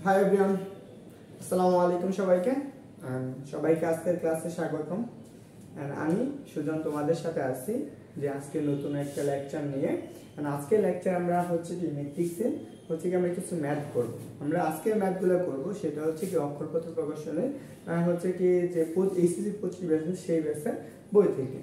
Hi everyone, আসসালামু আলাইকুম সবাইকে। সবাইকে আজকের ক্লাসে স্বাগতম। আমি সুজন তোমাদের সাথে আছি যে আজকে নতুন একটা লেকচার নিয়ে। আজকের লেকচার আমরা হচ্ছে কি ম্যাট্রিক্সে হচ্ছে কি আমরা কিছু ম্যাথ করব। আমরা আজকের ম্যাথগুলো করব সেটা হচ্ছে কি অক্ষরপথ প্রকাশনের হচ্ছে কি যে এইচএসসি 25 ব্যাচের সেই ব্যাচের বই থেকে।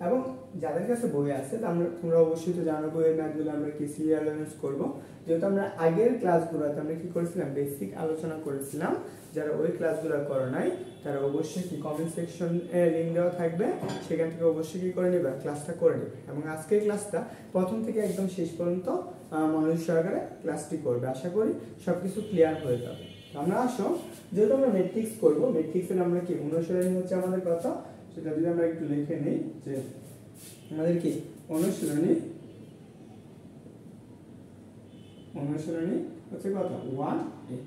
এবং যাদের কাছে বই আছে তোমরা অবশ্যই তো জানো বইয়ের ম্যাথগুলো আমরা কি সিরিয়াল অ্যারেঞ্জ করবো। যেহেতু আমরা আগের ক্লাসগুলোতে আমরা কি করেছিলাম বেসিক আলোচনা করেছিলাম, যারা ওই ক্লাসগুলো করে নাই তারা অবশ্যই কি কমেন্ট সেকশন লিংক দেওয়া থাকবে, সেখান থেকে অবশ্যই কি করে নেবে ক্লাসটা করে নেবে। এবং আজকের ক্লাসটা প্রথম থেকে একদম শেষ পর্যন্ত মনোযোগ সহকারে ক্লাসটি করবে। আশা করি সবকিছু ক্লিয়ার হয়ে যাবে। আমরা আসো যেহেতু আমরা ম্যাট্রিক্স করবো, ম্যাট্রিক্সের আমরা কি অনুশীলনী হচ্ছে আমাদের কথা, সেটা যদি আমরা একটু লিখে নিই যে আমাদের কি অনুশীলনী হচ্ছে কত 1a।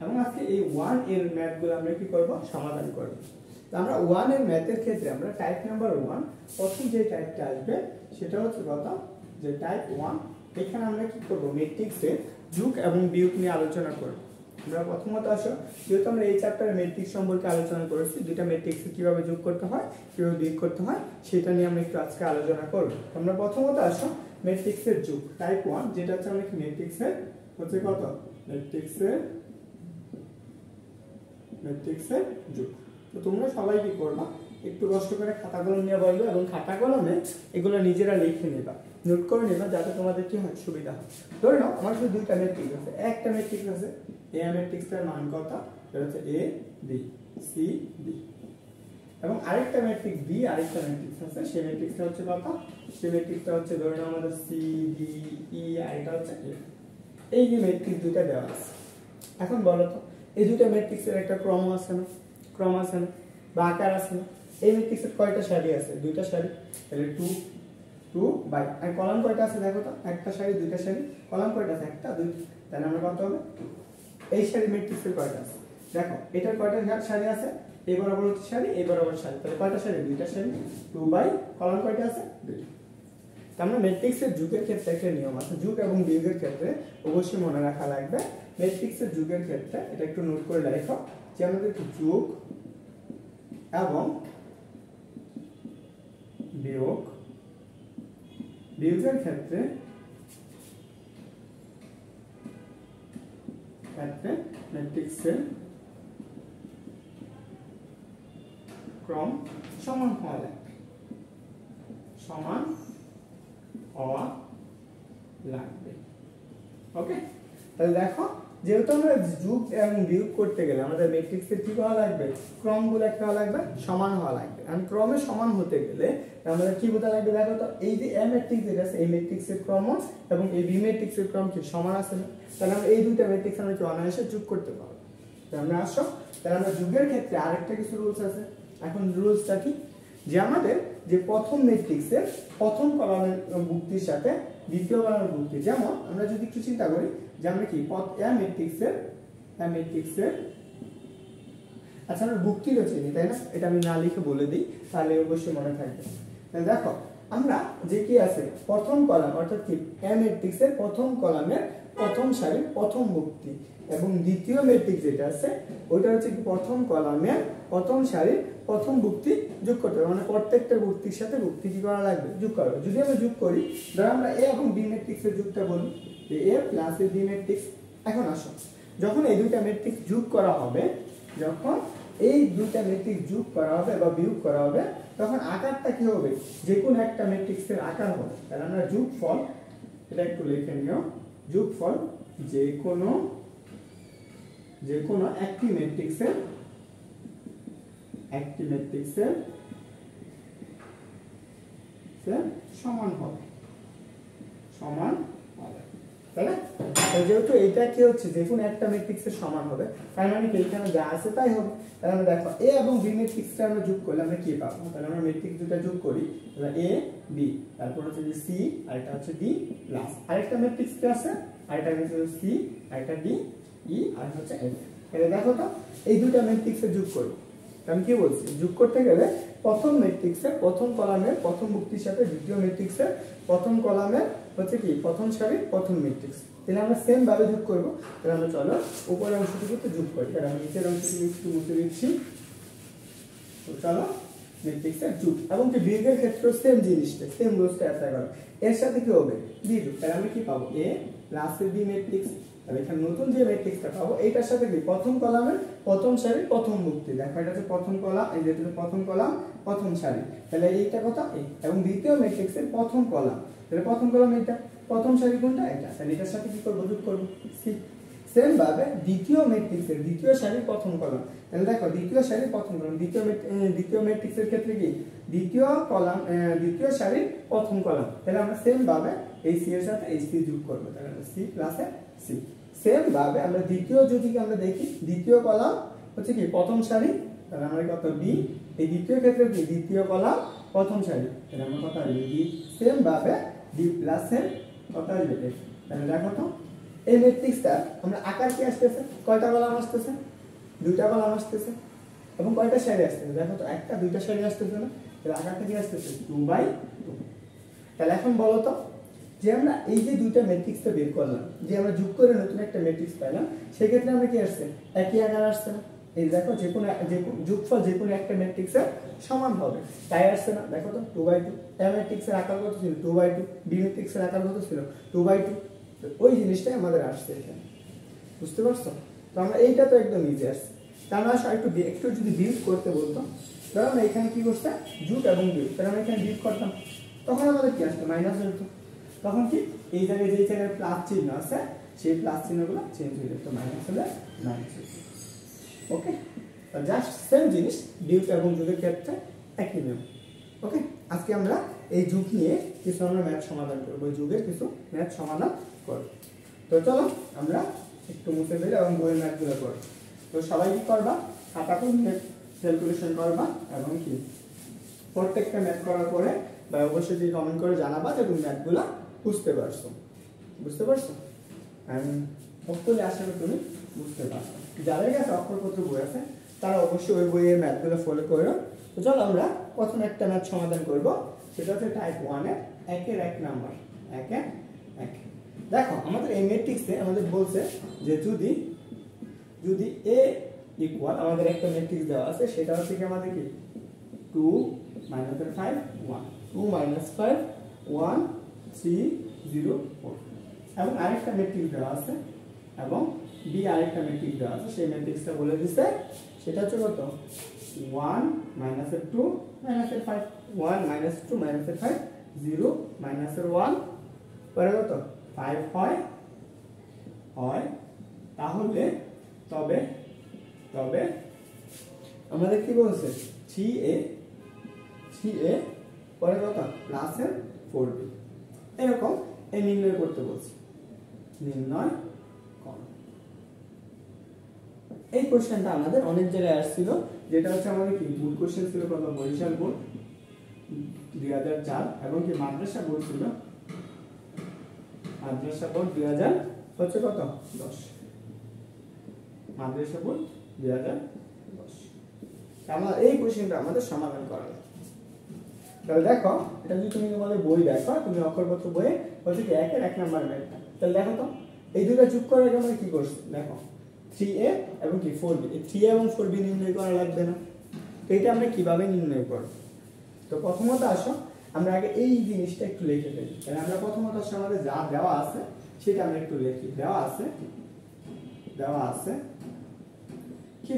এবং আজকে এই 1 এর ম্যাথগুলো আমরা কি করব সমাধান করব। তো আমরা 1 এর ম্যাথের ক্ষেত্রে আমরা টাইপ নাম্বার 1 প্রথম যে টাইপটা আসবে সেটা হচ্ছে কত যে টাইপ 1। এখানে আমরা কি করব ম্যাট্রিক্সের যোগ এবং বিয়োগ নিয়ে আলোচনা করব। আমরা প্রথমত আসো যেহেতু আমরা এই চ্যাপ্টারে ম্যাট্রিক্স সম্পর্কে আলোচনা করেছি, দুটো ম্যাট্রিক্সে কিভাবে যোগ করতে হয় কিভাবে বিয়োগ করতে হয় সেটা নিয়ে আমরা একটু আজকে আলোচনা করব। আমরা প্রথমত আসো ম্যাট্রিক্সের যোগ টাইপ 1, যেটা হচ্ছে আমরা কি ম্যাট্রিক্সের হচ্ছে কত ম্যাট্রিক্সের যোগ। তো তোমরা সবাই কি করবা একটু কষ্ট করে খাতা কলম নিয়ে বলবে এবং খাতা কলমে এগুলো নিজেরা লিখে নেবা, নোট করে নেবা, যাতে তোমাদের কি হয় সুবিধা হয়। ধরে নাও আমার শুধু দুইটা ম্যাট্রিক্স আছে, একটা ম্যাট্রিক্স আছে এ ম্যাট্রিক্সটার মান কত সেটা হচ্ছে এ বি সি ডি, এবং আরেকটা ম্যাট্রিক্স বি আরেকটা ম্যাট্রিক্স আছে সেই ম্যাট্রিক্সটা হচ্ছে কত সেই ম্যাট্রিক্সটা হচ্ছে ধরে নাও আমাদের সি ডি ই আর এটা হচ্ছে এ। এই যে ম্যাট্রিক্স দুটো দেওয়া আছে, এখন বলো তো এই দুটো ম্যাট্রিক্সের একটা ক্রম আছে না বা আকার আছে না? এই ম্যাট্রিক্সের কয়টা সারি আছে? দুইটা সারি, তাহলে 2 2 বাই আর কলাম কয়টা আছে দেখো তো, একটা সারি দুইটা সারি, কলাম কয়টা আছে একটা দুই, তাহলে আমরা কত হবে এই সারি ম্যাট্রিক্সের কয়টা আছে দেখো, এটার কয়টা সারি আছে, এই বরাবর হচ্ছে সারি এই বরাবর সারি, তাহলে কয়টা সারি দুইটা সারি, 2 বাই কলাম কয়টা আছে দুইটা। আমরা ম্যাট্রিক্সের যুগের ক্ষেত্রে একটা নিয়ম আছে, যুগ এবং বিয়োগের ক্ষেত্রে অবশ্যই মনে রাখা লাগবে। ম্যাট্রিক্সের যুগের ক্ষেত্রে এটা একটু নোট করে রাখো যে আমাদের যোগ এবং বিয়োগের ক্ষেত্রে ম্যাট্রিক্সের ক্রম সমান হওয়া লাগবে। ওকে, তাহলে দেখো যেহেতু আমরা যোগ এবং বিয়োগ করতে গেলে আমাদের ম্যাট্রিক্সের কি হওয়া লাগবে, ক্রমগুলো একটা হওয়া লাগবে সমান হওয়া লাগবে। আর ক্রমে সমান হতে গেলে আমাদের কি হতে লাগবে দেখো তো, এই যে এ ম্যাট্রিক্স যেটা আছে এই ম্যাট্রিক্সের ক্রম এবং এই বি ম্যাট্রিক্সের ক্রম কি সমান আছে না? তাহলে আমরা এই দুইটা ম্যাট্রিক্স আমরা কি অনায়াসে যোগ করতে পারবো। তাহলে আমরা আসো তাহলে আমরা যোগের ক্ষেত্রে আরেকটা কিছু রুলস আছে। এখন রুলসটা কি যে আমাদের যে প্রথম ম্যাট্রিক্সের প্রথম কলামের ভুক্তির সাথে দ্বিতীয় কলামের ভুক্তি, যেমন আমরা যদি একটু চিন্তা করি যে আমরা কি ম্যাট্রিক্সের আচ্ছা আমরা ভুক্তিটা চিনি তাই না, এটা আমি না লিখে বলে দিই তাহলে অবশ্যই মনে থাকবে। তাহলে দেখো আমরা যে কি আছে প্রথম কলাম অর্থাৎ কি এ ম্যাট্রিক্সের প্রথম কলামের প্রথম সারির প্রথম ভুক্তি এবং দ্বিতীয় ম্যাট্রিক্স যেটা আছে ওইটা হচ্ছে কি প্রথম কলামের প্রথম সারির প্রথম ভুক্তি যোগ করতে হবে, মানে প্রত্যেকটা ভুক্তির সাথে ভুক্তি কি করা লাগবে যোগ করা হবে। যদি আমরা যোগ করি ধর আমরা এ এবং বি ম্যাট্রিক্সের যোগটা বলি যে এ প্লাস বি ম্যাট্রিক্স। এখন আসো যখন এই দুইটা ম্যাট্রিক্স যোগ করা হবে, যখন এই দুইটা ম্যাট্রিক্স যোগ করা হবে বা বিয়োগ করা হবে তখন আকারটা কি হবে যে কোনো একটা ম্যাট্রিক্সের আকার হবে। তাহলে আমরা যোগফল এটা একটু লিখে নিও, যোগফল যে কোনো একটি ম্যাট্রিক্সের সমান হবে তাই না? যেহেতু এটা কি হচ্ছে যে কোনো একটা ম্যাট্রিক্সের সমান হবে, তার মানে কি এখানে যা আছে তাই হবে। তাহলে আমরা দেখো এ এবং বি ম্যাট্রিক্সটা আমরা যোগ করলে আমরা কি পাবো, তাহলে আমরা ম্যাট্রিক্স দুটো যোগ করি তাহলে এ বি, তারপর হচ্ছে যে সি আর এটা হচ্ছে ডি প্লাস আরেকটা ম্যাট্রিক্স কি আছে আরেকটা হচ্ছে সি আরেকটা ডি ই আর হচ্ছে এফ। তাহলে দেখো তো এই দুটো ম্যাট্রিক্সের যোগ করি, আমি কি বলছি যোগ করতে গেলে প্রথম ম্যাট্রিক্সের প্রথম কলামের প্রথম ভুক্তির সাথে দ্বিতীয় ম্যাট্রিক্সের প্রথম কলামের হচ্ছে কি প্রথম সারি প্রথম ম্যাট্রিক্স। তাহলে আমরা সেম ভাবে যোগ করব। তাহলে আমরা চলো উপরের অংশটুকুতে যোগ করি। তাহলে আমি নিচের অংশটুকু একটু মুছে দিচ্ছি। তো চলো ম্যাট্রিক্সের যোগ এবং কি বিয়োগের ক্ষেত্রে সেম জিনিসটা সেম রুলসটা অ্যাপ্লাই করো। এর সাথে কি হবে বিয়োগ। তাহলে আমরা কি পাবো a প্লাস বি ম্যাট্রিক্স। তাহলে এখানে নতুন যে ম্যাট্রিক্সটা পাবো এইটার সাথে কি প্রথম কলামের প্রথম সারি প্রথম মুক্তি। দেখো এটা হচ্ছে প্রথম কলাম, এই যে এটা প্রথম কলাম প্রথম সারি। তাহলে এইটা কথা এই এবং দ্বিতীয় ম্যাট্রিক্সের প্রথম কলাম। তাহলে প্রথম কলাম এটা, প্রথম সারি কোনটা এটা। তাহলে এটার সাথে কি করব যোগ করব সি। সেম ভাবে দ্বিতীয় ম্যাট্রিক্সের দ্বিতীয় সারির প্রথম কলাম। তাহলে দেখো দ্বিতীয় সারির প্রথম কলাম, দ্বিতীয় ম্যাট্রিক্সের ক্ষেত্রে কি দ্বিতীয় কলাম দ্বিতীয় সারির প্রথম কলাম। তাহলে আমরা সেম ভাবে এই সি এর সাথে এই সি যোগ করব। তাহলে সি প্লাস সি। সেম ভাবে আমরা দ্বিতীয় যদি আমরা দেখি দ্বিতীয় কলাম হচ্ছে কি প্রথম সারি। তাহলে আমরা কত বি। এই দ্বিতীয় ক্ষেত্রে কি দ্বিতীয় কলাম প্রথম সারি। তাহলে আমরা কত আসবে বি। সেম ভাবে ডি প্লাস এর কত আসবে এফ। তাহলে দেখো তো এই ম্যাট্রিক্সটা আমরা আকার কি আসতেছে কয়টা কলাম আসতেছে দুইটা কলাম আসতেছে এবং কয়টা সারি আসতেছে দেখো তো একটা দুইটা সারি আসতেছে না। তাহলে আকারটা কি আসতেছে 2/2। তাহলে এখন বলো তো যে আমরা এই যে দুইটা ম্যাট্রিক্সটা বের করলাম, যে আমরা যোগ করে নতুন একটা ম্যাট্রিক্স পাইলাম, সেক্ষেত্রে আমরা কি আসছে একই আকার আসছে না। এই দেখো যে কোনো যোগফল যে কোনো একটা ম্যাট্রিক্সের সমান হবে, তাই আসছে না। দেখো তো 2/2। এ ম্যাট্রিক্সের আকার কত ছিল 2/2, বি ম্যাট্রিক্সের আকার কত ছিল 2/2। ওই জিনিসটাই আমাদের আসছে এখানে, বুঝতে পারছো? তো আমরা এইটা তো একদম ইজি আসছে। তার মানে একটু যদি বিয়োগ করতে বলতো, ধরো আমরা এখানে কি করছে যোগ এবং বিয়োগ, তাহলে আমরা এখানে বিয়োগ করতাম, তখন আমাদের কি আসতো মাইনাস হতো। তখন কি এই জায়গায় যে জায়গায় প্লাস চিহ্ন আছে সেই প্লাস চিহ্নগুলো চেঞ্জ হয়ে যেত, মাইনাস হলে মাইনাস হয়ে যেত। ওকে, জাস্ট সেম জিনিস বিয়োগ এবং যোগের ক্ষেত্রে একই নিয়ম। ওকে, আজকে আমরা এই যোগ নিয়ে কিছু আমরা ম্যাথ সমাধান করব, এই যোগের কিছু ম্যাথ সমাধান করব। তো চলো আমরা একটু মুছে ফেলি এবং বইয়ের ম্যাথগুলো করব। তো সবাই কি করবা খাতা করে ক্যালকুলেশন করবা এবং কি প্রত্যেকটা ম্যাথ করার পরে বা অবশ্যই যদি কমেন্ট করে জানাবা যে তুমি ম্যাথগুলো বুঝতে পারছো। হোপফুলি আশা করি তুমি বুঝতে পারছো। যাদের কাছে অক্ষরপত্র বই আছে তারা অবশ্যই ওই বইয়ের ম্যাথগুলো ফলো করো। তো চলো আমরা প্রথম একটা ম্যাথ সমাধান করব, সেটা হচ্ছে টাইপ 1 এর 1 নাম্বার 1 দেখো আমাদের এই ম্যাট্রিক্সে আমাদের বলছে যে যদি a ইকুয়াল আমাদের একটা ম্যাট্রিক্স দেওয়া আছে, সেটা হচ্ছে কি আমাদের কি 2 - 5 1 2 - 5 1 3 0 4 এবং আরেকটা ম্যাট্রিক্স দেওয়া আছে এবং b আরেকটা ম্যাট্রিক্স দেওয়া আছে। সেই ম্যাট্রিক্সটা বলে দিছে সেটা হচ্ছে কত 1 - 2 - 5 1 - 2 - 5 0 - 1 পরে কত 5 হয়। তাহলে তবে আমাদের কি বলছে 3a পরে কত প্লাসের 4b এরকম এই নির্ণয় করতে বলছে। নির্ণয় করো। এই কোশ্চেনটা আমাদের অনেক জায়গায় আসছিল, যেটা হচ্ছে আমাদের কি বোর্ড কোশ্চেন ছিল কত বরিশাল বোর্ড 2004 এবং কি মাদ্রাসা বোর্ড ছিল 2000 হচ্ছে কত 10 মাদ্রাসা বোর্ড 2010। আমরা এই কোশ্চেনটা আমাদের সমাধান করা লাগে। তাহলে দেখো এটা যদি তুমি তোমাদের বই দেখো, তুমি অক্ষরপত্র বইয়ে হচ্ছে কি 1 নাম্বার ম্যাথটা, তাহলে দেখো তো এই দুটো যোগ করে আমরা কি করছি দেখো 3a এবং কি 4b। এই 3a এবং 4b নির্ণয় করা লাগবে না, তো এটা আমরা কিভাবে নির্ণয় করব? তো প্রথমত আসো আমরা আগে এই জিনিসটা একটু লিখে ফেলি। তাহলে আমরা প্রথমত আসো আমাদের যা দেওয়া আছে সেটা আমরা একটু লিখি। দেওয়া আছে কি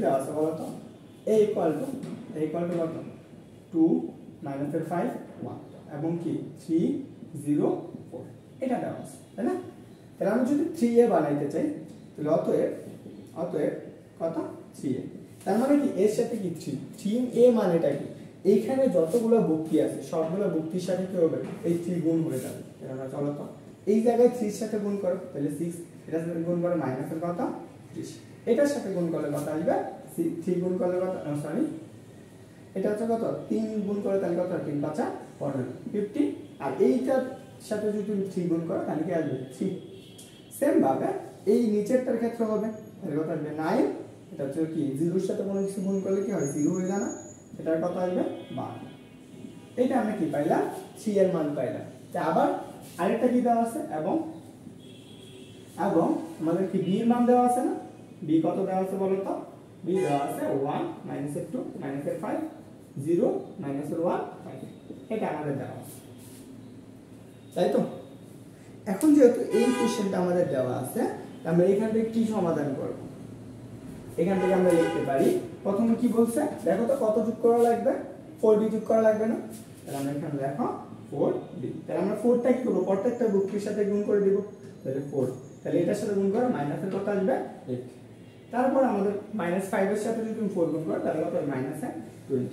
দেওয়া আছে বলো তো a ইকুয়াল টু কত 2 - 5 1 এবং কি 3 0 4 এটা দেওয়া আছে, তাই না? তাহলে আমি যদি 3a বানাইতে চাই তাহলে অতএব কত 3a, তার মানে কি এর সাথে কি 3a মানেটা কি এইখানে যতগুলো ভুক্তি আছে সবগুলো ভুক্তির সাথে কি হবে এই 3 গুণ হয়ে যাবে। তাহলে আমরা চলো তো এই জায়গায় 3 এর সাথে গুণ করো, তাহলে 6 এটার সাথে গুণ করো মাইনাসের কত 30 এটার সাথে গুণ করলে কত আসবে 3 গুণ করলে কত সরি এটা হচ্ছে কত 3 গুণ করে তাহলে কত 3 5 50 আর এইটার সাথে যদি তুমি 3 গুণ করো তাহলে কি আসবে 3। সেম ভাবে এই নিচেরটার ক্ষেত্রে হবে, তাহলে কত আসবে 9। এটা হচ্ছে কি 0 এর সাথে কোনো কিছু গুণ করলে কি হয় 0 হয়ে যায় না, এটার কত আসবে 12। এটা আমরা কি পাইলাম 3 এর মান পাইলাম। তা আবার আরেকটা কি দেওয়া আছে এবং এবং আমাদের কি বি এর মান দেওয়া আছে না, বি কত দেওয়া আছে বলো তো, বি দেওয়া আছে 1 মাইনাসের 2 মাইনাসের 5 0 মাইনাসের 1 5, এটা আমাদের দেওয়া আছে, তাই তো। এখন যেহেতু এই কোশ্চেনটা আমাদের দেওয়া আছে, আমরা এখান থেকে কি সমাধান করব, এখান থেকে আমরা লিখতে পারি প্রথমে কি বলছে দেখো তো, কত যোগ করা লাগবে, 4b যোগ করা লাগবে না, তাহলে আমরা এখানে দেখো 4b, তাহলে আমরা 4টা কি করব, প্রত্যেকটা বুকের সাথে গুণ করে দিব, তাহলে 4, তাহলে এটার সাথে গুণ করো মাইনাসের কত আসবে 8, তারপর আমাদের -5 এর সাথে যদি তুমি 4 গুণ করো তাহলে কত হবে -20,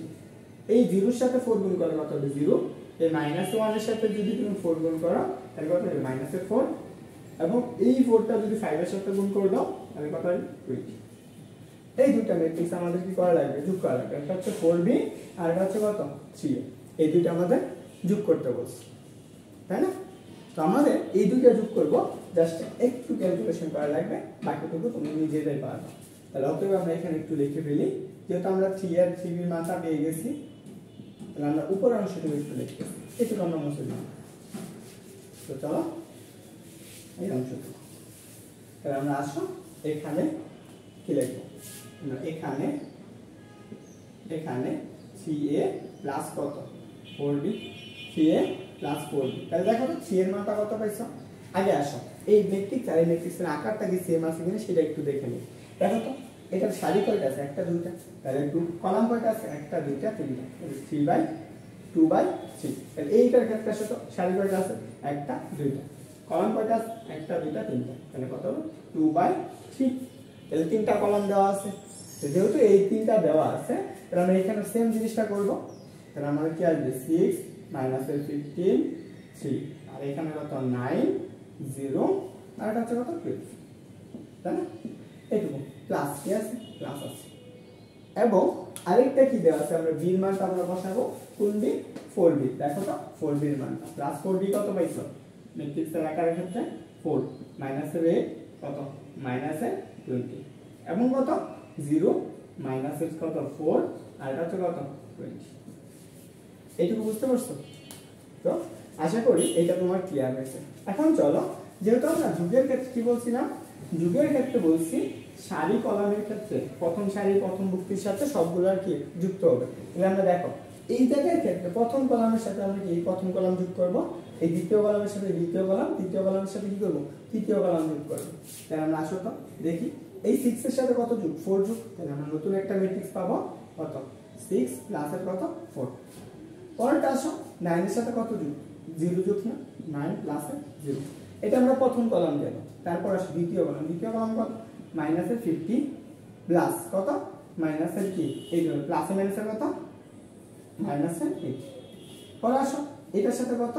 এই 0 এর সাথে 4 গুণ করলে কত হবে 0, এই -1 এর সাথে যদি তুমি 4 গুণ করো তাহলে কত হবে -4, এবং এই 4টা যদি 5 এর সাথে গুণ করে দাও তাহলে কত হবে 20। এই দুটো ম্যাট্রিক্স আমাদের কি করা লাগবে, যোগ করা লাগবে, একটা হচ্ছে 4b আর একটা হচ্ছে কত 3a, এই দুটো আমাদের যোগ করতে বলছে, তাই না। তো আমাদের এই দুটো যোগ করব, জাস্ট একটু ক্যালকুলেশন করা লাগবে, বাকিটুকু তুমি নিজেরাই পারবে। তাহলে অতএব আমরা এখানে একটু লিখে ফেলি, যেহেতু আমরা 3 আর 3b এর মানটা পেয়ে গেছি, তাহলে আমরা উপরের অংশটুকু একটু লিখতে, এটুকু আমরা মুছে দিই। তো চলো এই অংশটুকু, তাহলে আমরা আসো এখানে কি লিখব, এখানে এখানে 3a প্লাস কত 4b, 3a প্লাস 4b, তাহলে দেখো তো 3 এর মানটা কত পাইছো, আগে আসো এই ম্যাট্রিক্স আর এই ম্যাট্রিক্সের আকারটা কি সেম আছে কিনা সেটা একটু দেখে নিই। দেখো তো এটার সারি কয়টা আছে, একটা দুইটা, তাহলে কলাম কয়টা আছে, একটা দুইটা তিনটা, 3/2/3, তাহলে এইটার ক্ষেত্রে আসো তো সারি কয়টা আছে, একটা দুইটা, কলাম কয়টা আছে, একটা দুইটা তিনটা, তাহলে কত হলো 2/3, তাহলে তিনটা কলাম দেওয়া আছে, যেহেতু এই তিনটা দেওয়া আছে তাহলে আমরা এখানে সেম জিনিসটা করব, তাহলে আমাদের কি আসবে 6 মাইনাসের 15 3, আর এখানে কত 9 0, আর এটা হচ্ছে কত 12, তাই না, এইটুকু প্লাস কি আছে, প্লাস আছে, এবং আরেকটা কি দেওয়া আছে, আমরা বি এর মানটা আমরা বসাবো কোন বি, 4b, দেখো তো 4b এর মানটা প্লাস 4b কত পাইছো, ম্যাট্রিক্সের আকারের ক্ষেত্রে 4 মাইনাসের 8 কত -20, এবং কত 0 মাইনাসের কত 4, আর এটা হচ্ছে কত 20, এইটুকু বুঝতে পারছো তো, আশা করি এটা তোমার ক্লিয়ার হয়েছে। এখন চলো, যেহেতু আমরা যুগের ক্ষেত্রে কি বলছিলাম, যুগের ক্ষেত্রে বলছি সারি কলামের ক্ষেত্রে প্রথম সারি প্রথম বুক্তির সাথে সবগুলোর কি যুক্ত হবে, তাহলে আমরা দেখো এই জায়গার ক্ষেত্রে প্রথম কলামের সাথে আমরা কি এই প্রথম কলাম যোগ করব, এই দ্বিতীয় কলামের সাথে দ্বিতীয় কলাম, তৃতীয় কলামের সাথে কি করব তৃতীয় কলাম যোগ করব, তাহলে আমরা আসো তো দেখি এই 6 এর সাথে কত যোগ 4 যোগ, তাহলে আমরা নতুন একটা ম্যাট্রিক্স পাবো কত 6 প্লাস এর কত 4, পরেরটা আসো 9 এর সাথে কত যোগ 0 যোগ না 9 প্লাস এর 0, এটা আমরা প্রথম কলাম দেব, তারপর আসো দ্বিতীয় কলাম, দ্বিতীয় কলাম কত মাইনাসের 50 প্লাস কত মাইনাসের কি এই প্লাস এর মাইনাসের কত মাইনাসের 8, পরে আসো এটার সাথে কত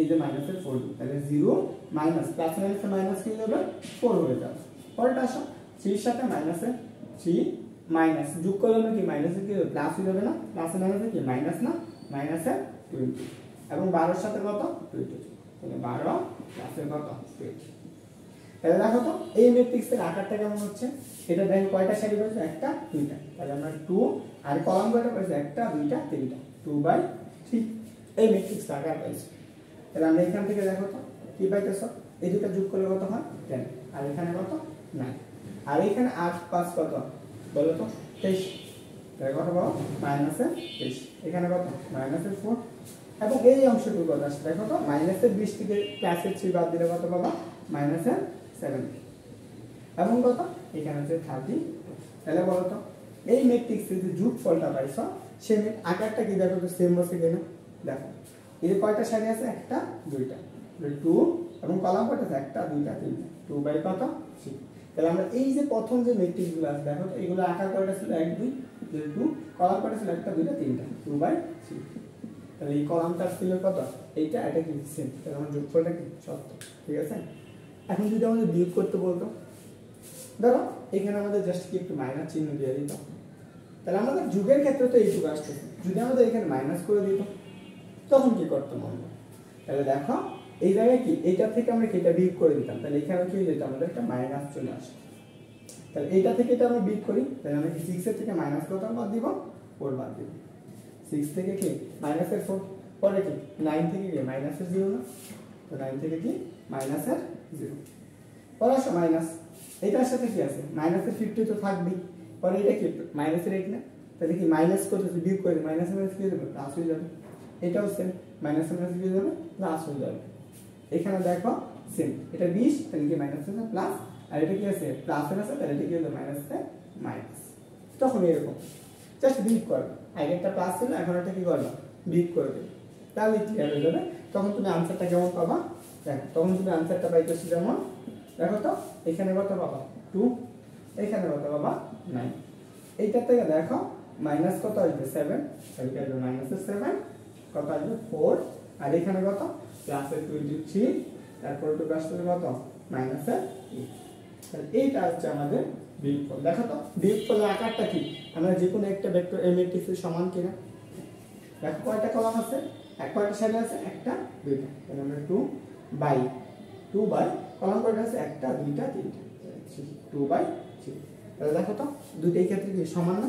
এই যে মাইনাসের 4, তাহলে 0 মাইনাস প্লাস মাইনাসের মাইনাস কি হবে 4 হয়ে যাবে, পরেরটা আসো 3 এর সাথে মাইনাসের 3 মাইনাস যোগ করলে কি মাইনাসের কি প্লাস হয়ে যাবে না, প্লাস মাইনাসের কি মাইনাস না মাইনাসের 20, এবং 12 এর সাথে কত 20, তাহলে 12 প্লাসের কত 20, তাহলে দেখো তো এই ম্যাট্রিক্সের আকারটা কেমন হচ্ছে, এটা দেখো কয়টা সারি রয়েছে, একটা দুইটা, তাহলে আমরা 2 আর কলাম কয়টা পাইছি, একটা দুইটা তিনটা, 2/3 এই ম্যাট্রিক্সের আকার পাইছি। তাহলে আমরা এখান থেকে দেখো তো কি পাইতেছো, এই দুটো যোগ করলে কত হয় 10, আর এখানে কত 9, আর এখানে 8 5 কত বলো তো 23, তাহলে কত পাবো -23, এখানে কত -4, এবং এই অংশটুকু কত আসছে দেখো তো -20 থেকে প্লাসের 3 বাদ দিলে কত পাবো -7, এবং কত এখানে হচ্ছে 30, তাহলে বলো তো এই ম্যাট্রিক্সের যে যোগফলটা পাইছো সেই আকারটা কি দেখো তো সেম বসে কিনা, দেখো এই যে কয়টা সারি আছে, একটা দুইটা 2, এবং কলাম কয়টা আছে, একটা দুইটা তিনটা, 2/3, তাহলে আমরা এই যে প্রথম যে ম্যাট্রিক্সগুলো আছে দেখো তো এগুলো আকার কয়টা ছিল 1 2, 2 কলাম কয়টা ছিল, একটা দুইটা তিনটা, 2/3, তাহলে এই কলামটা ছিল কত এইটা, এটা কি সেম, তাহলে আমার যোগফলটা কি সত্য, ঠিক আছে। এখন যদি আমাদের বিয়োগ করতে বলতো, ধরো এখানে আমাদের জাস্ট কি একটু মাইনাস চিহ্ন দিয়ে দিত, তাহলে আমাদের যুগের ক্ষেত্রে তো এইটুকু আসছে, যদি আমাদের এখানে মাইনাস করে দিত তখন কি করতাম আমরা, তাহলে দেখো এই জায়গায় কি এইটা থেকে আমরা কি এটা বিয়োগ করে দিতাম, তাহলে এখানে কি হয়ে যেত আমাদের একটা মাইনাস চলে আসে, তাহলে এইটা থেকে এটা আমরা বিয়োগ করি, তাহলে আমরা কি 6 এর থেকে মাইনাস কত বাদ দিব 4 বাদ দিব, 6 থেকে কি -4, পরে কি 9 থেকে কি -0 না, তো 9 থেকে কি মাইনাস আর 0 পরে আসো মাইনাস এটার সাথে কি আছে মাইনাসের 50 তো থাকবেই পরে এটা কি মাইনাসের 8 না তাহলে কি মাইনাস করতেছে বিয়োগ করে মাইনাস মাইনাস কি হয়ে যাবে প্লাস হয়ে যাবে এটাও সেম মাইনাস মাইনাস কি হয়ে যাবে প্লাস হয়ে যাবে এখানে দেখো সেম এটা 20 তাহলে কি মাইনাস আছে প্লাস আর এটা কি আছে প্লাস এর আছে তাহলে এটা কি হলো মাইনাস আছে মাইনাস তখন এরকম জাস্ট বিয়োগ করবে আগে একটা প্লাস ছিল এখন এটা কি করবে বিয়োগ করবে তাহলে ক্লিয়ার হয়ে যাবে তখন তুমি আনসারটা কেমন পাবা দেখো তখন তুমি আনসারটা পাইতেছো যেমন দেখো তো এখানে কত পাবা 2 এখানে কত পাবা 9 এইটা থেকে দেখো মাইনাস কত আসবে 7 তাহলে কি আসবে মাইনাসের 7 কত আসবে 4 আর এখানে কত প্লাসের 23 তারপর তো আসবে কত মাইনাসের 8 তাহলে এইটা হচ্ছে আমাদের বিয়োগফল দেখো তো বিয়োগফলের আকারটা কি আমরা যে কোনো একটা ভেক্টর এ ম্যাট্রিক্সের সমান কিনা দেখো কয়টা কলাম আছে এক কয়টা সারি আছে একটা দুইটা তাহলে আমরা 2 বাই কলাম কয়টা আছে একটা দুইটা তিনটা 2 বাই 3 তাহলে দেখো তো দুইটাই ক্ষেত্রে কি সমান না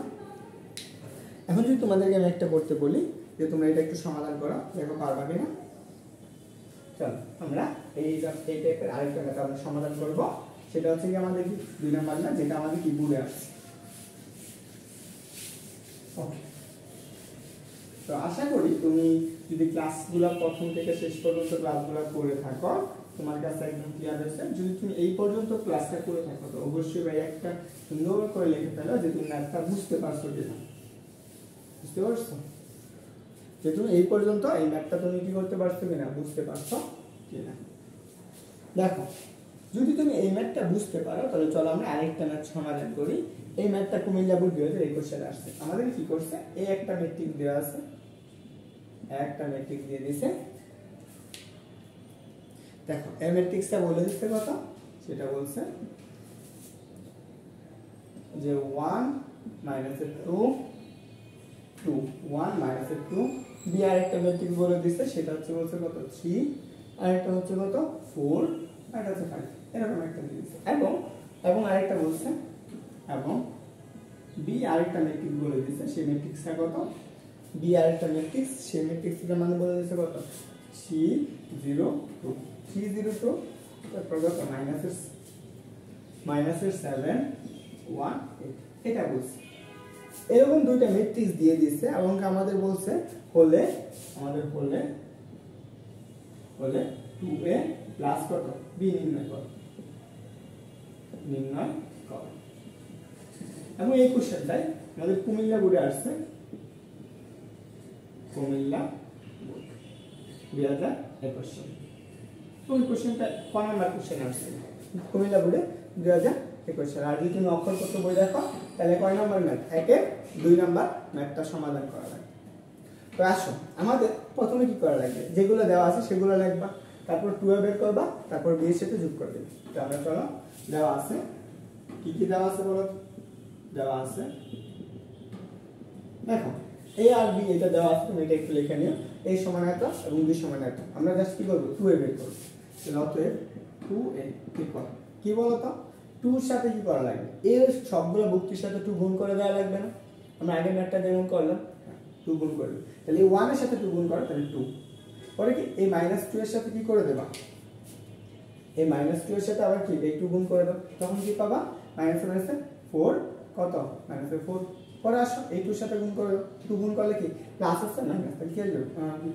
এখন যদি তোমাদেরকে আমি একটা করতে বলি যে তোমরা এটা একটু সমাধান করো দেখো পারবা কিনা চলো আমরা এই টাইপের আরেকটা ম্যাথ আমরা সমাধান করব সেটা হচ্ছে কি আমাদের কি 2 নাম্বার না যেটা আমাদের কি বুড়ে আসছে ওকে তো আশা করি তুমি যদি ক্লাসগুলো প্রথম থেকে শেষ পর্যন্ত ক্লাসগুলো করে থাকো তোমার কাছে একদম ক্লিয়ার হয়েছে যদি তুমি এই পর্যন্ত ক্লাসটা করে থাকো তো অবশ্যই ভাই একটা সুন্দর করে লিখে ফেলো যে তুমি ম্যাথটা বুঝতে পারছো কিনা বুঝতে পারছো যে তুমি এই পর্যন্ত এই ম্যাথটা তুমি কি করতে পারছো কিনা বুঝতে পারছো কিনা দেখো যদি তুমি এই ম্যাথটা বুঝতে পারো তাহলে চলো আমরা আরেকটা ম্যাথ সমাধান করি এই ম্যাথটা কুমিল্লা বোর্ড 2021 সালে আসছে আমাদের কি করছে এই একটা ম্যাট্রিক্স দেওয়া আছে একটা ম্যাট্রিক্স দিয়ে দিয়েছে দেখো এই ম্যাট্রিক্সটা বলে দিতে কত সেটা বলছে যে 1 2 2 1 2 বি আর একটা ম্যাট্রিক্স বলে দিয়েছে সেটা হচ্ছে বলছে কত 3 আর একটা হচ্ছে কত 4 আর এটা হচ্ছে 5 এরকম একটা দিয়েছে এবং আরেকটা বলছে এবং বি আরেকটা ম্যাট্রিক্স বলে দিয়েছে সেই ম্যাট্রিক্সটা কত বি আরেকটা ম্যাট্রিক্স সেই ম্যাট্রিক্সটার মান বলে দিয়েছে কত 3 0 2 3 0 2 তারপর কত মাইনাসের 7 1 8 এটা বলছে এরকম দুইটা ম্যাট্রিক্স দিয়ে দিয়েছে এবং আমাদের বলছে হলে 2a প্লাস কত b নির্ণয় করো এবং এই কোশ্চেনটাই আমাদের কুমিল্লা বোর্ডে আসছে কুমিল্লা বোর্ড 2021 সালে ওই কোশ্চেনটা কোন নাম্বার কোশ্চেন আসছে কুমিল্লা বোর্ডে 2021 সালে আর যদি তুমি অক্ষর করতে বই দেখো তাহলে কয় নাম্বার ম্যাথ 2 নাম্বার ম্যাথটা সমাধান করা লাগবে তো আসো আমাদের প্রথমে কি করা লাগবে যেগুলো দেওয়া আছে সেগুলো লিখবা তারপর 2 বের করবা তারপর b এর সাথে যোগ করবে তো আমরা চলো দেওয়া আছে কি দেওয়া আছে বলো দেওয়া আছে দেখো a আর b এটা দেওয়া আছে তুমি এটা একটু লিখে নিও a সমান এত এবং b সমান এত আমরা জাস্ট কি করব 2a বের করব তাহলে অতএব 2a কি বলো তো 2 এর সাথে কি করা লাগবে এর সবগুলো ভুক্তির সাথে 2 গুণ করে দেওয়া লাগবে না আমরা আগে ম্যাথটা যেমন করলাম 2 গুণ করব তাহলে এই 1 এর সাথে 2 গুণ করো তাহলে 2 পরে কি এই -2 এর সাথে কি করে দেবা এই -2 এর সাথে আবার কি এই 2 গুণ করে দাও তখন কি পাবা -4 কত -4 পরে আসো এই 2 এর সাথে গুণ করে দাও 2 গুণ করলে কি প্লাস আছে না তাহলে কি আসবে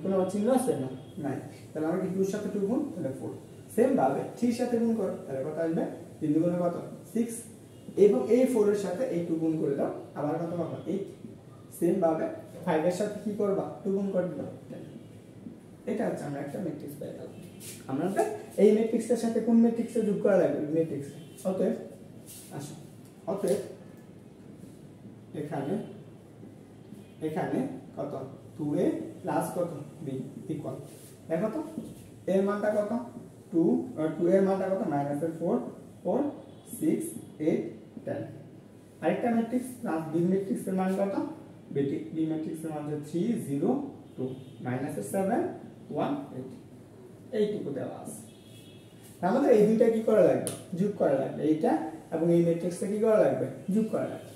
কোনো চিহ্ন আছে না নাই তাহলে আমরা কি 2 এর সাথে 2 গুণ তাহলে 4 সেম ভাবে 3 এর সাথে গুণ করো তাহলে কত আসবে 3 গুণে কত 6 এবং এই 4 এর সাথে এই 2 গুণ করে দাও আবার কত পাবা 8 সেম ভাবে 5 এর সাথে কি করবা 2 গুণ করে দাও এটা হচ্ছে আমরা একটা ম্যাট্রিক্স পেলাম আমরা এই ম্যাট্রিক্সের সাথে কোন ম্যাট্রিক্সে যোগ করা লাগবে ম্যাট্রিক্স অতএব আসো অতএব এখানে কত 2a প্লাস কত b ইকুয়াল দেখো তো এর মানটা কত 2 আর 2 এর মানটা কত -4 4 6 8 10 আরেকটা ম্যাট্রিক্স প্লাস b ম্যাট্রিক্সের মান কত b ম্যাট্রিক্সের মান হচ্ছে 3 0 2 -7 1 8 এইটুকু দেওয়া আছে আমাদের এই দুইটা কি করা লাগবে যোগ করা লাগবে এইটা এবং এই ম্যাট্রিক্সটা কি করা লাগবে যোগ করা লাগবে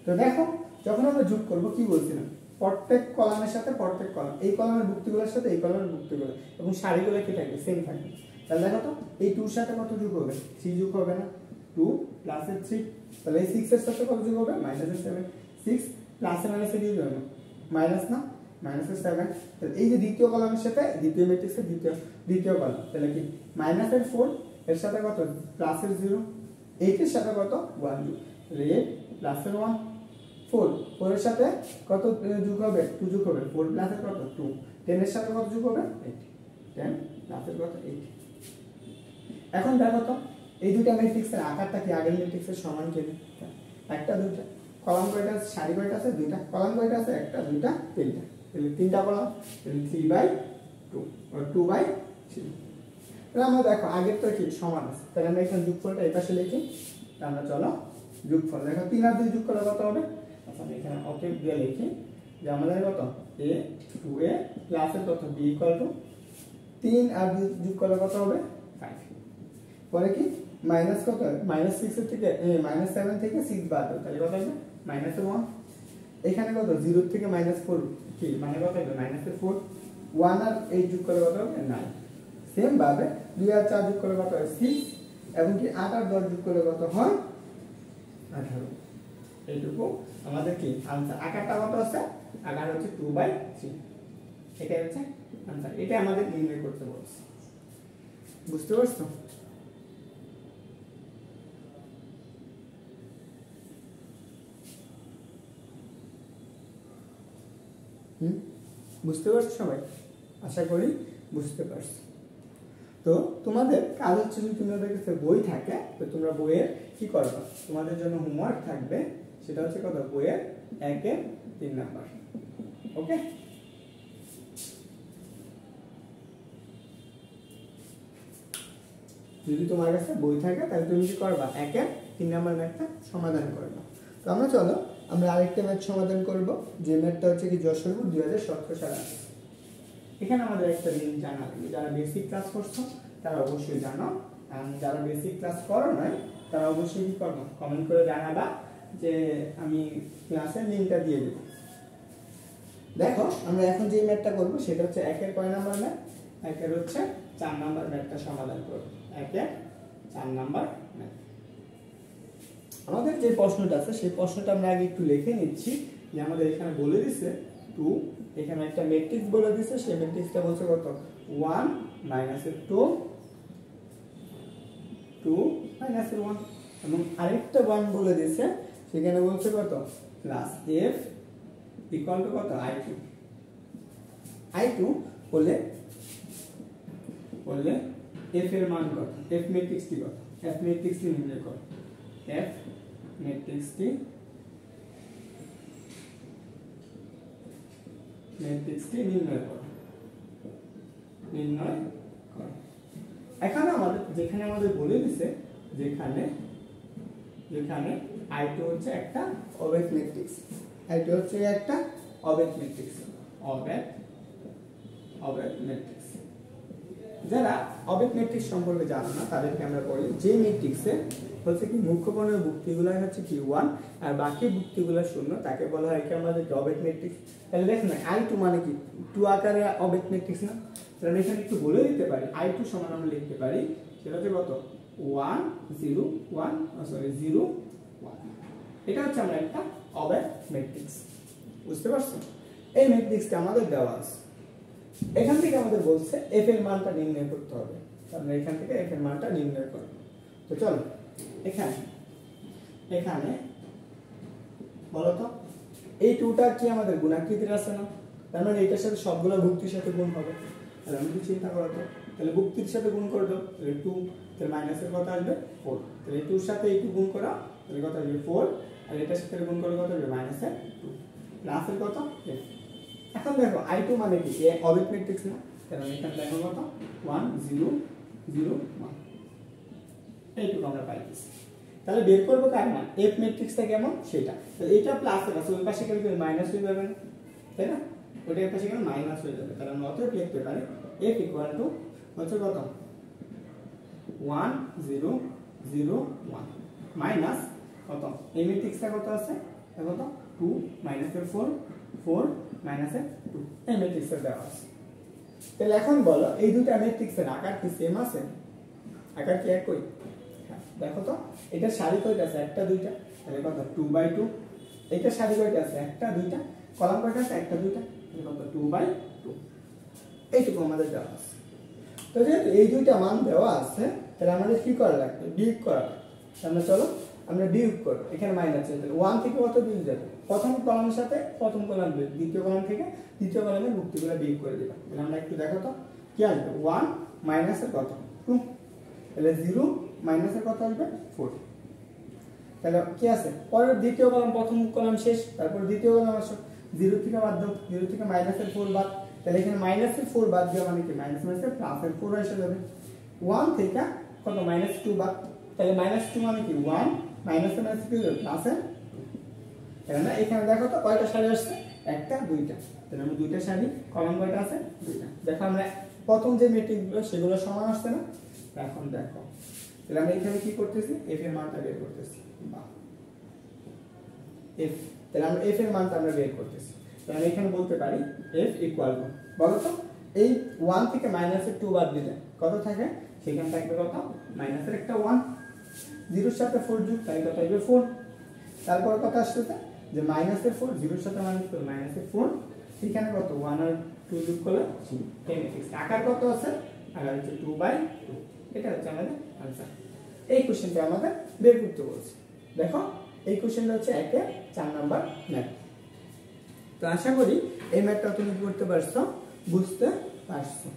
তো দেখো যখন আমরা যোগ করব কি বলছিলাম প্রত্যেক কলামের সাথে প্রত্যেক কলাম, এই কলামের ভুক্তিগুলোর সাথে এই কলামের ভুক্তিগুলো, এবং সারিগুলো কি থাকবে, সেম থাকবে। তাহলে দেখো তো এই 2 এর সাথে কত যোগ হবে, 3 যোগ হবে না, 2 প্লাস 3, তাহলে এই 6 এর সাথে কত যোগ হবে, মাইনাস 7, 6 প্লাস মাইনাসে দিয়ে দেবো মাইনাস না, মাইনাস 7। তাহলে এই যে দ্বিতীয় কলামের সাথে দ্বিতীয় ম্যাট্রিক্সের দ্বিতীয় কলাম, তাহলে কি মাইনাসের 4 এর সাথে কত প্লাসের 0, 8 এর সাথে কত 1 যোগ, তাহলে 8 প্লাসের 1, 4 4 এর সাথে কত যোগ হবে, 2 যোগ হবে, 4 প্লাসের কত 2, 10 এর সাথে কত যোগ হবে 8, 10 প্লাসের কত 8। এখন দেখো তো এই দুইটা ম্যাট্রিক্সের আকারটা কি আগের ম্যাট্রিক্সের সমান কিনা, একটা দুইটা কলাম কয়টা আছে, সারি কয়টা আছে, দুইটা কলাম কয়টা আছে, একটা দুইটা তিনটা, তাহলে তিনটা কলাম, তাহলে 3/2 আর 2/3। তাহলে আমরা দেখো আগের তো কি সমান আছে, তাহলে আমরা এখানে যোগফলটা এই পাশে লিখি। আমরা চলো যোগফল দেখো 3 আর 2 যোগ করলে কত হবে, আচ্ছা আমি এখানে অতএব দিয়ে লিখি যে আমাদের কত a 2a প্লাসের কত b ইকুয়াল টু 3 আর 2 যোগ করলে কত হবে 5, পরে কি মাইনাস কত হবে, -6 এর থেকে -7 থেকে 6 বাদ দাও, তাহলে কত হবে -1। এখানে কত 0 থেকে -4 কি মানে কত হবে -4, 1 আর 8 যোগ করলে কত হবে 9। সেম ভাবে 2 আর 4 যোগ করলে কত হয় 6, এবং কি 8 আর 10 যোগ করলে কত হয় 18। এইটুকু আমাদের কি आंसर। আকারটা কত আছে, আকার হচ্ছে 2/3, এটাই হচ্ছে आंसर। এটা আমাদের নির্ণয় করতে বলছে, বুঝতে পারছো? বুঝতে পারছো সবাই? আশা করি বুঝতে পারছো। তো তোমাদের কাজ হচ্ছে যদি তোমাদের কাছে বই থাকে তো তোমরা বইয়ের কি করবে, তোমাদের জন্য হোমওয়ার্ক থাকবে, সেটা হচ্ছে কত বইয়ের 1-এর 3 নাম্বার। ওকে, যদি তোমার কাছে বই থাকে তাহলে তুমি কি করবা 1-এর 3 নাম্বার ম্যাথটা সমাধান করবা। তো আমরা চলো আমরা আরেকটা ম্যাথ সমাধান করব, যে ম্যাথটা হচ্ছে কি যশোরপুর 2017 সালে আছে। এখানে আমাদের একটা লিঙ্ক জানা লাগবে, যারা বেসিক ক্লাস করছো তারা অবশ্যই জানো, আর যারা বেসিক ক্লাস করো নাই তারা অবশ্যই কি করবে, কমেন্ট করে জানাবা যে আমি ক্লাসের লিঙ্কটা দিয়ে দেব। দেখো আমরা এখন যে ম্যাথটা করব সেটা হচ্ছে 1-এর কয় নাম্বার ম্যাথ, 1-এর হচ্ছে 4 নাম্বার ম্যাথটা সমাধান করব, 1-এর 4 নাম্বার ম্যাথ। আমাদের যে প্রশ্নটা আছে সেই প্রশ্নটা আমরা আগে একটু লিখে নিচ্ছি, যে আমাদের এখানে বলে দিছে 2, এখানে একটা ম্যাট্রিক্স বলে দিছে, সেই ম্যাট্রিক্সটা বলছে কত 1 - 2 2 - 1, এবং আরেকটা 1 বলে দিছে, সেখানে বলছে কত প্লাস f ইকুয়াল টু কত i2 বলে f এর মান কত, f ম্যাট্রিক্সটি কত, f ম্যাট্রিক্সটি নির্ণয় করো, f ম্যাট্রিক্সটি নির্ণয় করো। এখানে আমাদের যেখানে আমাদের বলে দিছে যেখানে i2 হচ্ছে একটা অবেদ ম্যাট্রিক্স, i2 হচ্ছে একটা অবেদ ম্যাট্রিক্স, অবেদ ম্যাট্রিক্স। যারা অবেদ ম্যাট্রিক্স সম্পর্কে জানো না তাদেরকে আমরা বলি যে ম্যাট্রিক্সে হচ্ছে কি মুখ্য বর্ণের ভুক্তিগুলো হচ্ছে কি 1 আর বাকি ভুক্তিগুলো 0, তাকে বলা হয় কি আমাদের অবেদ ম্যাট্রিক্স। তাহলে দেখেন i2 মানে কি 2 আকারে অবেদ ম্যাট্রিক্স না, তাহলে এখানে একটু বলে দিতে পারি i2 সমান আমরা লিখতে পারি সেটা হচ্ছে কত 1 0 1 সরি 0 1। এটা হচ্ছে আমরা একটা অবেদ ম্যাট্রিক্স, বুঝতে পারছো? এই ম্যাট্রিক্সটা আমাদের দেওয়া আছে, এখান থেকে আমাদের বলছে f এর মানটা নির্ণয় করতে হবে, আমরা এখান থেকে f এর মানটা নির্ণয় করব। তো চলো এখানে বলো তো এই 2টা কি আমাদের গুণাকৃতির আছে না, তার মানে এটার সাথে সবগুলো ভুক্তির সাথে গুণ হবে। তাহলে আমি কি চিন্তা করো তো, তাহলে ভুক্তির সাথে গুণ করে দাও, তাহলে 2, তাহলে মাইনাসের কত আসবে 4, তাহলে 2 এর সাথে এই 2 গুণ করা, তাহলে কত আসবে 4, আর এটার সাথে গুণ করলে কত আসবে -2, প্লাসের কত f। এখন দেখো i2 মানে কি অবেদ ম্যাট্রিক্স না, কারণ এখানে দেখো কত 1 0 0 1, এইটুকু আমরা পাইছি। তাহলে বের করব কার মান, f ম্যাট্রিক্সটা কেমন সেটা। তাহলে এটা প্লাস এর আছে, ওই পাশে গেলে মাইনাস হয়ে যাবে না, তাই না? ওটা এর পাশে গেলে মাইনাস হয়ে যাবে, তাহলে আমরা অতএব লিখতে পারি f ইকুয়াল টু হচ্ছে কত 1 0 0 1 মাইনাস কত এই ম্যাট্রিক্সটা কত আছে কত 2 - 4 4 মাইনাসে 2 এই ম্যাট্রিক্সে দেওয়া আছে। তাহলে এখন বলো এই দুটো ম্যাট্রিক্সের আকার কি সেম আছে? আকার কি একই? হ্যাঁ, দেখো তো এটা সারি কয়টা আছে? একটা দুইটা, তাহলে কত 2/2। এটা সারি কয়টা আছে? একটা দুইটা। কলাম কয়টা আছে? একটা দুইটা, তাহলে কত 2/2। এইটুকু আমাদের দেওয়া আছে। তো যেহেতু এই দুইটা মান দেওয়া আছে, তাহলে আমাদের কি করা লাগবে? বিয়োগ করা লাগবে। তাহলে চলো আমরা বিয়োগ করব। এখানে মাইনাস আছে, তাহলে 1 থেকে কত বিয়োগ যাবে? প্রথম কলামের সাথে প্রথম কলাম বিয়োগ, দ্বিতীয় কলাম থেকে দ্বিতীয় কলামের মুক্তিগুলো বিয়োগ করে দিলাম। তাহলে আমরা একটু দেখো তো কি আসবে? 1 মাইনাসের কত? 2। তাহলে 0 মাইনাসের কত আসবে? 4। তাহলে কি আছে? পরের দ্বিতীয় কলাম প্রথম কলাম শেষ, তারপর দ্বিতীয় কলাম আসো, 0 থেকে বাদ দাও, 0 থেকে মাইনাসের 4 বাদ। তাহলে এখানে মাইনাসের 4 বাদ দেওয়া মানে কি? মাইনাস মাইনাসের প্লাসের 4 এসে যাবে। 1 থেকে কত? -2 বাদ। তাহলে -2 মানে কি? 1 মাইনাসের মাইনাসে কি হবে? প্লাসের। তাহলে না এখানে দেখো তো কয়টা সারি আসছে? একটা দুইটা। তাহলে আমরা দুইটা সারি, কলাম কয়টা আছে? দুইটা। দেখো আমরা প্রথম যে ম্যাট্রিক্সগুলো সেগুলো সমান আসছে না? এখন দেখো তাহলে আমরা এখানে কি করতেছি? f এর মানটা বের করতেছি। বাহ, f। তাহলে আমরা f এর মানটা আমরা বের করতেছি। তাহলে আমি এখানে বলতে পারি f ইকুয়াল টু, বলো তো এই 1 থেকে মাইনাসের 2 বাদ দিলে কত থাকে? সেখানে থাকবে কত? মাইনাসের একটা 1, 0 এর সাথে 4 যোগ, তাই কত আসবে? 4। তারপর কত আসছে যে মাইনাসের 4, 0 এর সাথে মাইনাসের 4, এখানে কত? 1 আর 2 যোগ করলে 10। আকার কত আছে? আকার হচ্ছে 2/2। এটা হচ্ছে আমাদের आंसर। এই কোশ্চেনটা আমাদের বের করতে বলছে। দেখো এই কোশ্চেনটা হচ্ছে 4 নাম্বার ম্যাথ। তো আশা করি এই ম্যাথটা তুমি কি করতে পারছো? বুঝতে পারছো।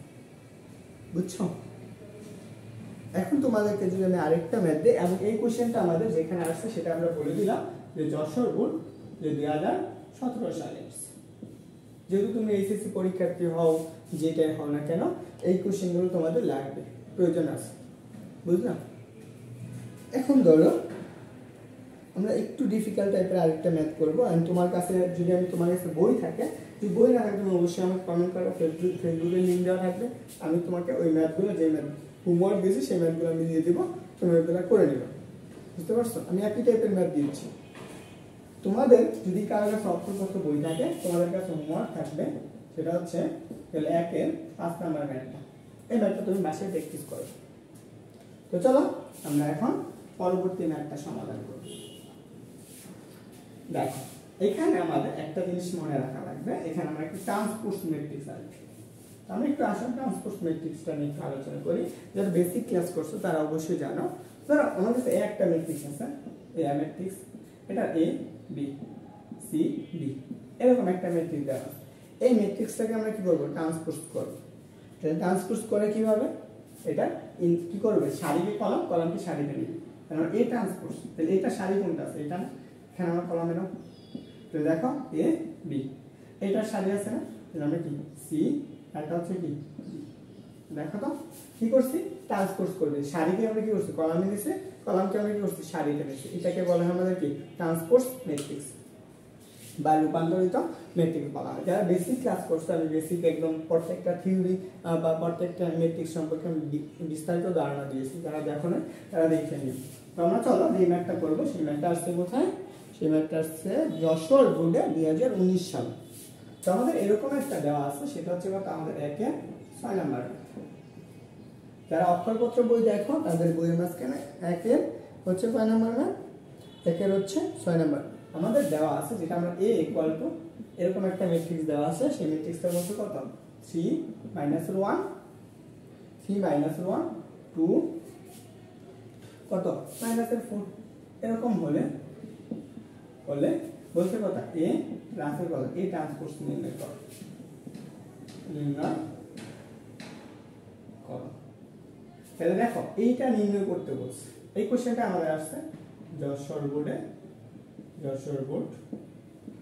বুঝছো? এখন তোমাদেরকে যদি আমি আরেকটা ম্যাথ দিই, এবং এই কোশ্চেনটা আমাদের যেখানে আসছে সেটা আমরা বলে দিলাম যে যশোর বোর্ড যে 2017 সালে আসছে। যেহেতু তুমি এইচএসসি পরীক্ষার্থী হও, যেটাই হও না কেন, এই কোশ্চেনগুলো তোমাদের লাগবে, প্রয়োজন আছে। বুঝলাম? এখন ধরো আমরা একটু ডিফিকাল্ট টাইপের আরেকটা ম্যাথ করবো। আর তোমার কাছে যদি তোমার কাছে বই থাকে, যদি বই না থাকে তুমি অবশ্যই আমাকে কমেন্ট করো, ফেসবুকে লিঙ্ক দেওয়া থাকবে। আমি তোমাকে ওই ম্যাথগুলো, যে ম্যাথ হোমওয়ার্ক দিয়েছি সেই ম্যাথগুলো আমি দিয়ে দেবো, তুমি ওইগুলো করে নিবে। বুঝতে পারছো? আমি একই টাইপের ম্যাথ দিচ্ছি। তোমাদের যদি কারোর কাছে অক্ষরপত্র বই থাকে, তোমাদের কাছে হোমওয়ার্ক থাকবে, সেটা হচ্ছে 1-এর 5 নাম্বার ম্যাথটা। এই ম্যাথটা তুমি বাসায় প্র্যাকটিস করো। তো চলো আমরা এখন পরবর্তী ম্যাথটা সমাধান করব। দেখো এখানে আমাদের একটা জিনিস মনে রাখা লাগবে, এখানে আমরা একটু ট্রান্সপোজ ম্যাট্রিক্স আছে। আমরা একটু আসল ট্রান্সপোজ ম্যাট্রিক্সটা নিয়ে একটু আলোচনা করি। যারা বেসিক ক্লাস করছো তারা অবশ্যই জানো। ধরো আমাদের কাছে একটা ম্যাট্রিক্স আছে, এ ম্যাট্রিক্স, এটা এ বি সি ডি, এরকম একটা ম্যাট্রিক্স দেওয়া আছে। এই ম্যাট্রিক্সটাকে আমরা কি করব? ট্রান্সপোজ করব। তাহলে ট্রান্সপোজ করে কিভাবে? এটা কি করবে? সারিকে কলাম, কলামকে সারিতে নিবে। কারণ এ ট্রান্সপোজ, তাহলে এটা সারি কোনটা আছে? এটা না, এখানে আমরা কলামে নাও। তো দেখো এ বি, এটা সারি আছে না, তাহলে আমরা কি সি, এটা হচ্ছে কি, দেখো তো কি করছি? ট্রান্সপোজ করবে। সারিকে আমরা কি করছি? কলামে নিয়েছি, কলামকে আমরা কি করছি? সারিতে নিয়েছি। এটাকে বলা হয় আমাদের কি? ট্রান্সপোজ ম্যাট্রিক্স বা রূপান্তরিত ম্যাট্রিক্স বলা হয়। যারা বেসিক ক্লাস করছে, আমি বেসিক একদম প্রত্যেকটা থিওরি বা প্রত্যেকটা ম্যাট্রিক্স সম্পর্কে আমি বিস্তারিত ধারণা দিয়েছি। যারা দেখো না তারা দেখে নিন। তো আমরা চলো যে ম্যাথটা করবো, সেই ম্যাথটা আসছে কোথায়? সেই ম্যাথটা আসছে যশোর বোর্ডে 2019 সালে। তো আমাদের এরকম একটা দেওয়া আছে, সেটা হচ্ছে আমাদের 1-এর 6 নাম্বার। যারা অক্ষরপত্র বই দেখো তাদের বইয়ের মাঝখানে 1-এর হচ্ছে কয় নাম্বার না? 1-এর হচ্ছে 6 নাম্বার আমাদের দেওয়া আছে, যেটা আমরা a ইকুয়াল টু এরকম একটা ম্যাট্রিক্স দেওয়া আছে। সেই ম্যাট্রিক্সটার মধ্যে কত? 3 - 1, 3 - 1, 2 কত? -4। এরকম হলে বলতে কথা a প্লাসের কত? a ট্রান্সপোজ নির্ণয় করো, নির্ণয় করো। তাহলে দেখো এইটা নির্ণয় করতে বলছে। এই কোশ্চেনটা আমাদের আসছে যশোর বোর্ড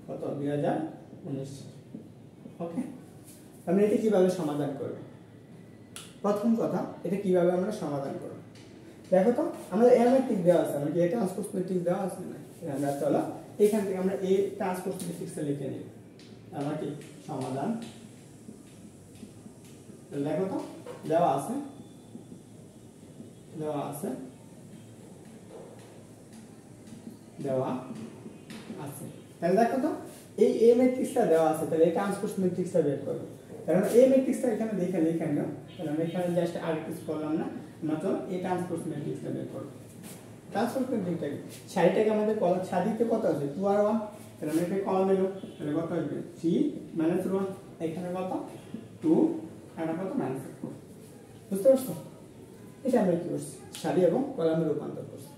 কত? 2019। ওকে, আমরা এটা কিভাবে সমাধান করব? প্রথম কথা, এটা কিভাবে আমরা সমাধান করব? দেখো তো আমাদের এ ম্যাট্রিক্স দেওয়া আছে, আমরা কি এ ট্রান্সপোজ ম্যাট্রিক্স দেওয়া আছে না? আমরা চলো এখান থেকে আমরা এ ট্রান্সপোজ ম্যাট্রিক্সটা লিখে নিই। আমরা কি সমাধান, দেখো তো দেওয়া আছে তাহলে দেখো তো এই এ ম্যাট্রিক্সটা দেওয়া আছে, তাহলে এই ট্রান্সপোজ ম্যাট্রিক্সটা বের করব। কারণ এই ম্যাট্রিক্সটা এখানে দেখে লিখে নিও, তাহলে আমরা এখানে জাস্ট আর কিছু করলাম না, আমরা তো এই ট্রান্সপোজ ম্যাট্রিক্সটা বের করব। ট্রান্সপোজ ম্যাট্রিক্সটা কি, সারিটাকে আমাদের কলাম সারিতে কত আছে 2 আর 1, তাহলে আমরা এটা কলামে নেব, তাহলে কত আসবে 3 - 1, এখানে কত 2 আর কত -4। বুঝতে পারছো? এটা আমরা কি করছি, সারি এবং কলামে রূপান্তর করছি।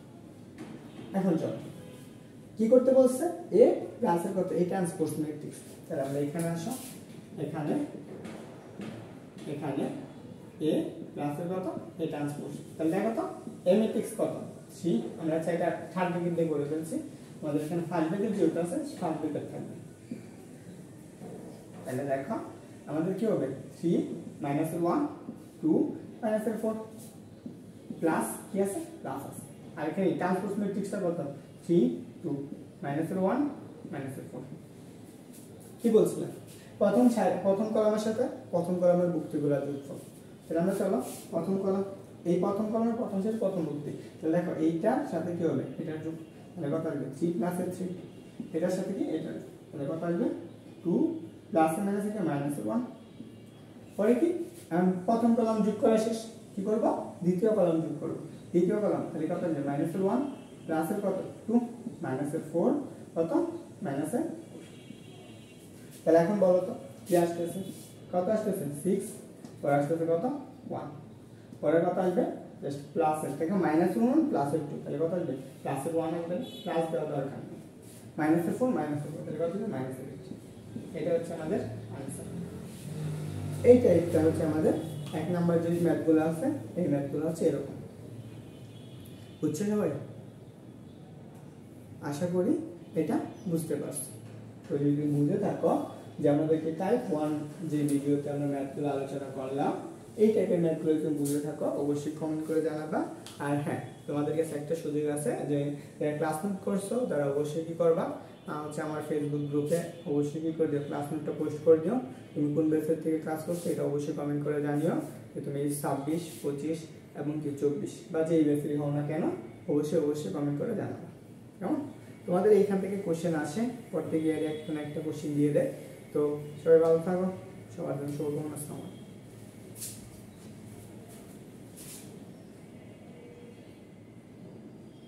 এখন চলো কি করতে বলছে, এ প্লাসের কত এই ট্রান্সপোজ ম্যাট্রিক্স, তাহলে আমরা এখানে আসো, এখানে এখানে এ প্লাসের কত এই ট্রান্সপোজ, তাহলে দেখো তো এ ম্যাট্রিক্স কত 3, আমরা চাইটা থার্ড ব্র্যাকেট দিয়ে করে ফেলছি, আমাদের এখানে ফার্স্ট ব্র্যাকেট যেটা আছে ফার্স্ট ব্র্যাকেট থাকবে। তাহলে দেখো আমাদের কি হবে 3 - 1 2 -4 প্লাস কি আছে প্লাস আছে, আর এখানে ট্রান্সপোজ ম্যাট্রিক্সটা কত 3 2 -1 -4। কি বলছিলাম, প্রথম কলামের সাথে প্রথম কলামের যুক্তিগুলো যোগফল। তাহলে আমরা চলো প্রথম কলাম, এই প্রথম কলামের প্রথম শেষ প্রথম যুক্তি, তাহলে দেখো এইটার সাথে কি হবে এটার যোগ, তাহলে কত আসবে 3 + 3, এটার সাথে কি এটা, তাহলে কত আসবে 2 প্লাস -1। পরে কি প্রথম কলাম যোগ করা শেষ, কি করব দ্বিতীয় কলাম যোগ করব, দ্বিতীয় কলাম তাহলে কত আসবে -1 প্লাসের কত 2 -4 কত -4। তাহলে এখন বলো তো কি আসতেছে, কত আসতেছে 6, পরে আসতেছে কত 1, পরে কত আসবে জাস্ট প্লাসের থেকে -1 প্লাসের 2, তাহলে কত আসবে প্লাসের 1 আসবে, প্লাস দেওয়া দরকার নেই, -4 -4 তাহলে কত আসবে -8। এটা হচ্ছে আমাদের आंसर। এইটা হচ্ছে আমাদের এক নাম্বার যে ম্যাথগুলো আছে, এই ম্যাথগুলো হচ্ছে এরকম। বুঝছো সবাই? আশা করি এটা বুঝতে পারছো। তো যদি বুঝে থাকো যে আমাদেরকে টাইপ 1 যে ভিডিওতে আমরা ম্যাথগুলো আলোচনা করলাম, এই টাইপের ম্যাথগুলো যদি বুঝে থাকো অবশ্যই কমেন্ট করে জানাবা। আর হ্যাঁ, তোমাদের কাছে একটা সুযোগ আছে যে যারা ক্লাস নোট করছো তারা অবশ্যই কি করবা, হচ্ছে আমার ফেসবুক গ্রুপে অবশ্যই কি করে দিও, ক্লাস নোটটা পোস্ট করে দিও। তুমি কোন ব্যাচের থেকে ক্লাস করছো এটা অবশ্যই কমেন্ট করে জানিও যে তুমি 26 25 এবং কি 24 বা যেই ব্যাচেরই হও না কেন অবশ্যই কমেন্ট করে জানাবা। কেমন? তোমাদের এইখান থেকে কোশ্চেন আসে, প্রত্যেক ইয়ারে একটা না একটা কোশ্চেন দিয়ে দেয়। তো সবাই ভালো থাকো, সবার জন্য শুভকামনা। আসসালামু আলাইকুম।